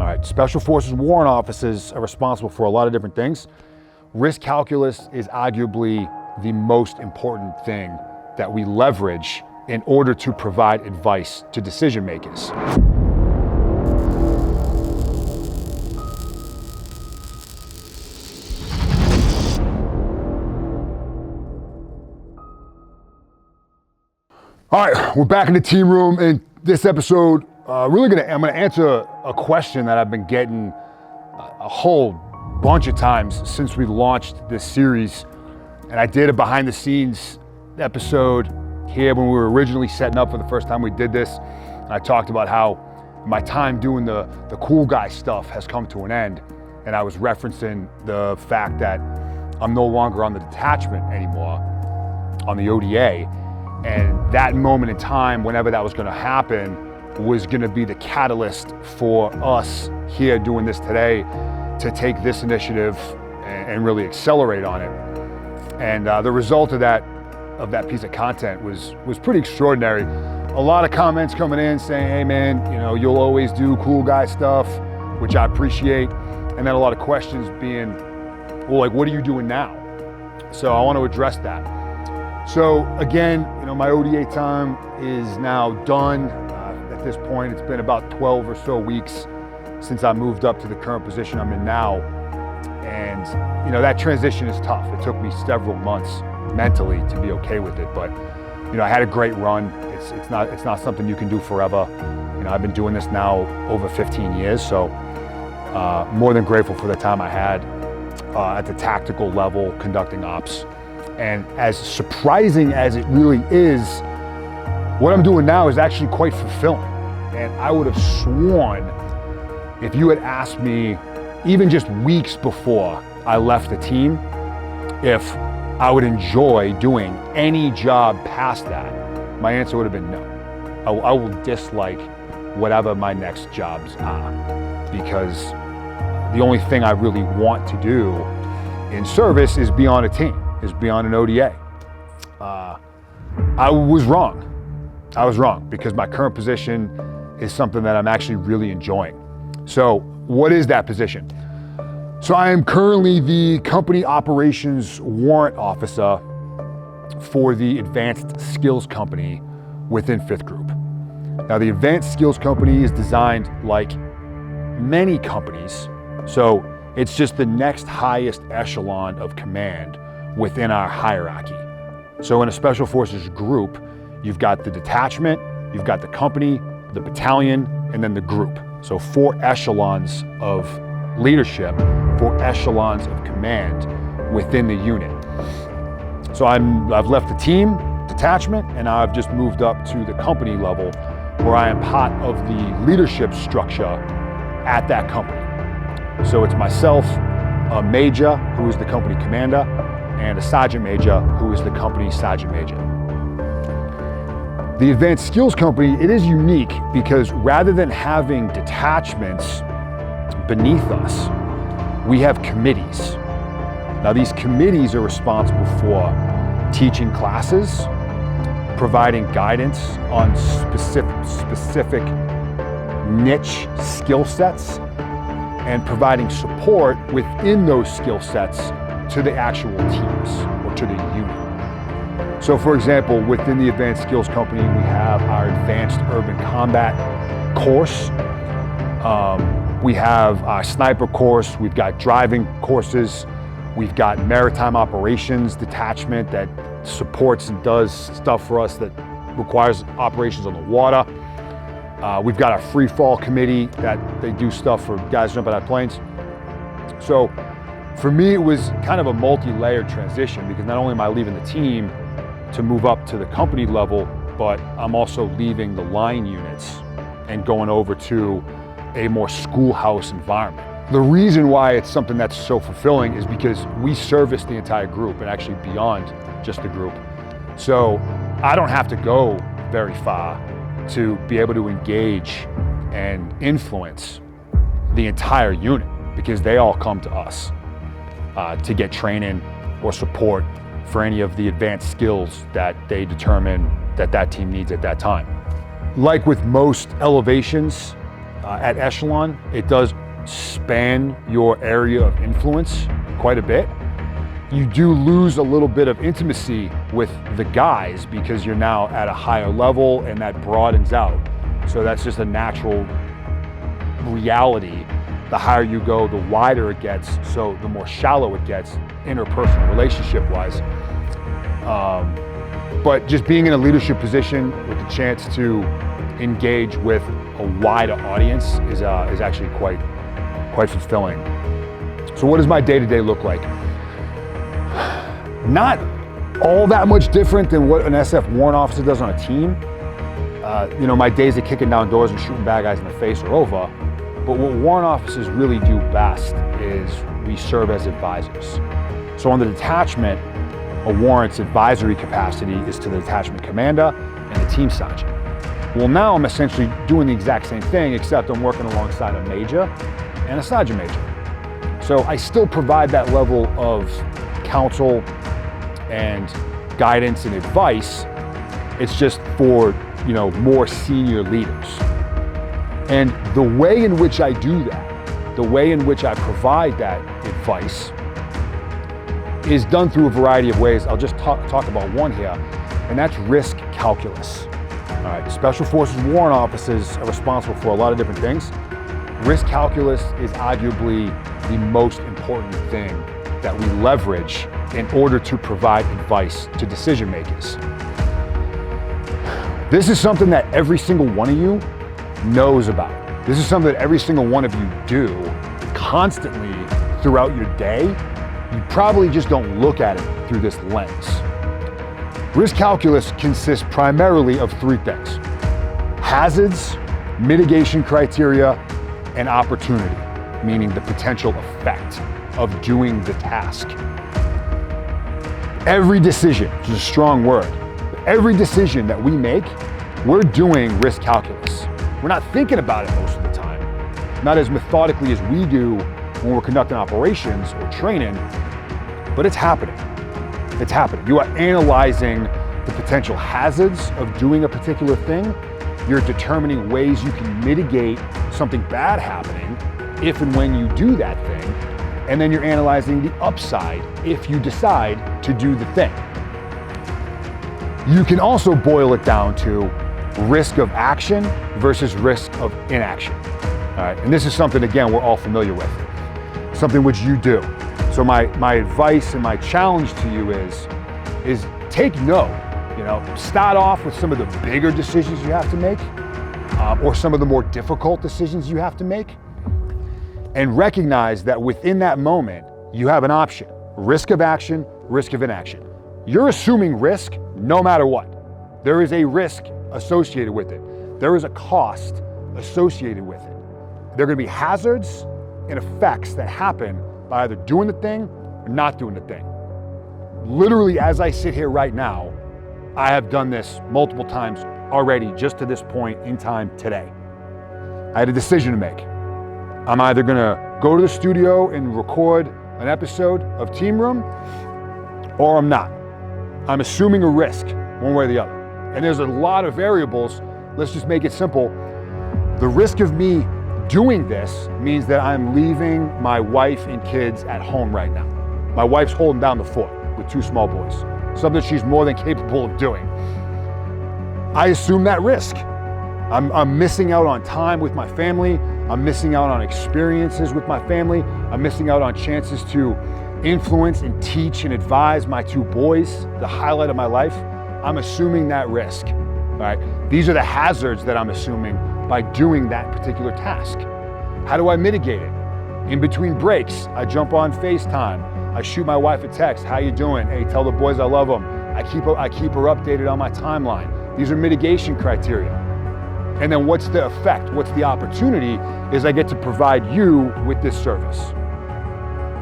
All right, Special Forces Warrant officers are responsible for a lot of different things. Risk calculus is arguably the most important thing that we leverage in order to provide advice to decision makers. All right, we're back in the team room. In this episode, I'm gonna answer a question that I've been getting a whole bunch of times since we launched this series. And I did a behind the scenes episode here when we were originally setting up for the first time we did this. And I talked about how my time doing the cool guy stuff has come to an end. And I was referencing the fact that I'm no longer on the detachment anymore, on the ODA. And that moment in time, whenever that was gonna happen, was gonna be the catalyst for us here doing this today to take this initiative and really accelerate on it. And the result of that piece of content was pretty extraordinary. A lot of comments coming in saying, hey man, you'll always do cool guy stuff, which I appreciate. And then a lot of questions being, well, like, what are you doing now? So I want to address that. So again, my ODA time is now done. At this point, it's been about 12 or so weeks since I moved up to the current position I'm in now. And that transition is tough. It took me several months mentally to be okay with it, but I had a great run. It's not something you can do forever. I've been doing this now over 15 years, so more than grateful for the time I had at the tactical level conducting ops. And as surprising as it really is, what I'm doing now is actually quite fulfilling. And I would have sworn if you had asked me even just weeks before I left the team, if I would enjoy doing any job past that, my answer would have been no. I will dislike whatever my next jobs are, because the only thing I really want to do in service is be on a team, is be on an ODA. I was wrong. I was wrong, because my current position is something that I'm actually really enjoying. So what is that position? So I am currently the company operations warrant officer for the Advanced Skills Company within 5th Group. Now the Advanced Skills Company is designed like many companies. So it's just the next highest echelon of command within our hierarchy. So in a Special Forces group, you've got the detachment, you've got the company, the battalion, and then the group. So 4 echelons of leadership, 4 echelons of command within the unit. So I've left the team, detachment, and now I've just moved up to the company level, where I am part of the leadership structure at that company. So it's myself, a major, who is the company commander, and a sergeant major, who is the company sergeant major. The Advanced Skills Company, it is unique because rather than having detachments beneath us, we have committees. Now these committees are responsible for teaching classes, providing guidance on specific niche skill sets, and providing support within those skill sets to the actual teams or to the unit. So for example, within the Advanced Skills Company, we have our Advanced Urban Combat course. We have our sniper course. We've got driving courses. We've got maritime operations detachment that supports and does stuff for us that requires operations on the water. We've got our free fall committee that they do stuff for guys jumping out of planes. So for me, it was kind of a multi-layered transition, because not only am I leaving the team to move up to the company level, but I'm also leaving the line units and going over to a more schoolhouse environment. The reason why it's something that's so fulfilling is because we service the entire group, and actually beyond just the group. So I don't have to go very far to be able to engage and influence the entire unit, because they all come to us to get training or support for any of the advanced skills that they determine that that team needs at that time. Like with most elevations at echelon, it does span your area of influence quite a bit. You do lose a little bit of intimacy with the guys because you're now at a higher level, and that broadens out. So that's just a natural reality. The higher you go, the wider it gets, so the more shallow it gets, interpersonal relationship-wise. But just being in a leadership position with the chance to engage with a wider audience is actually quite fulfilling. So what does my day-to-day look like? Not all that much different than what an SF warrant officer does on a team. My days of kicking down doors and shooting bad guys in the face are over. But what warrant officers really do best is we serve as advisors. So on the detachment, a warrant's advisory capacity is to the detachment commander and the team sergeant. Well, now I'm essentially doing the exact same thing, except I'm working alongside a major and a sergeant major. So I still provide that level of counsel and guidance and advice. It's just for, more senior leaders. And the way in which I do that, the way in which I provide that advice is done through a variety of ways. I'll just talk about one here, and that's risk calculus. All right, Special Forces Warrant officers are responsible for a lot of different things. Risk calculus is arguably the most important thing that we leverage in order to provide advice to decision makers. This is something that every single one of you knows about. This is something that every single one of you do constantly throughout your day. You probably just don't look at it through this lens. Risk calculus consists primarily of three things: hazards, mitigation criteria, and opportunity, meaning the potential effect of doing the task. Every decision, which is a strong word, every decision that we make, we're doing risk calculus. We're not thinking about it most of the time, not as methodically as we do when we're conducting operations or training, but it's happening. It's happening. You are analyzing the potential hazards of doing a particular thing. You're determining ways you can mitigate something bad happening if and when you do that thing. And then you're analyzing the upside if you decide to do the thing. You can also boil it down to risk of action versus risk of inaction. All right, and this is something, again, we're all familiar with, something which you do. So my advice and my challenge to you is take note. Start off with some of the bigger decisions you have to make, or some of the more difficult decisions you have to make, and recognize that within that moment, you have an option: risk of action, risk of inaction. You're assuming risk no matter what. There is a risk associated with it. There is a cost associated with it. There are going to be hazards and effects that happen by either doing the thing or not doing the thing. Literally, as I sit here right now, I have done this multiple times already just to this point in time today. I had a decision to make. I'm either going to go to the studio and record an episode of Team Room, or I'm not. I'm assuming a risk one way or the other. And there's a lot of variables. Let's just make it simple. The risk of me doing this means that I'm leaving my wife and kids at home right now. My wife's holding down the fort with 2 small boys, something she's more than capable of doing. I assume that risk. I'm missing out on time with my family. I'm missing out on experiences with my family. I'm missing out on chances to influence and teach and advise my 2 boys, the highlight of my life. I'm assuming that risk. All right? These are the hazards that I'm assuming by doing that particular task. How do I mitigate it? In between breaks, I jump on FaceTime. I shoot my wife a text. How you doing? Hey, tell the boys I love them. I keep her updated on my timeline. These are mitigation criteria. And then what's the effect? What's the opportunity? Is I get to provide you with this service.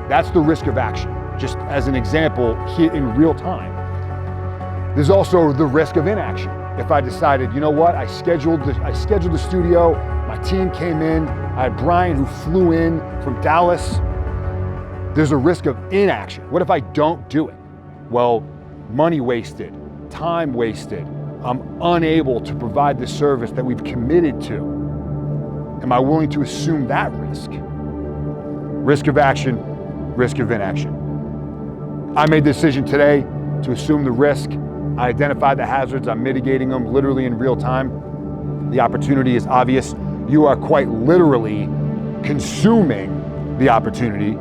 That's the risk of action. Just as an example, here in real time. There's also the risk of inaction. If I decided, you know what, I scheduled the studio, my team came in, I had Brian who flew in from Dallas. There's a risk of inaction. What if I don't do it? Well, money wasted, time wasted. I'm unable to provide the service that we've committed to. Am I willing to assume that risk? Risk of action, risk of inaction. I made the decision today to assume the risk. I identified the hazards, I'm mitigating them literally in real time. The opportunity is obvious. You are quite literally consuming the opportunity,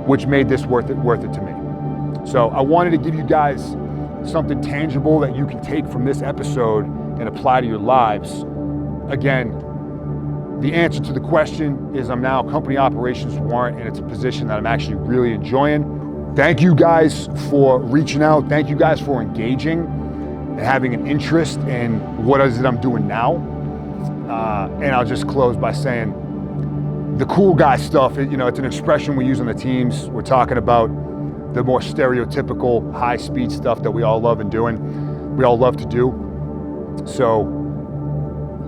which made this worth it to me. So I wanted to give you guys something tangible that you can take from this episode and apply to your lives. Again, the answer to the question is I'm now company operations warrant, and it's a position that I'm actually really enjoying. Thank you guys for reaching out. Thank you guys for engaging and having an interest in what is it I'm doing now. And I'll just close by saying the cool guy stuff, it's an expression we use on the teams. We're talking about the more stereotypical high-speed stuff that we all love and doing. We all love to do. So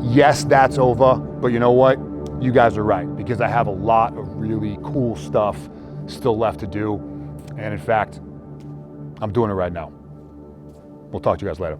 yes, that's over, but you know what? You guys are right, because I have a lot of really cool stuff still left to do. And in fact, I'm doing it right now. We'll talk to you guys later.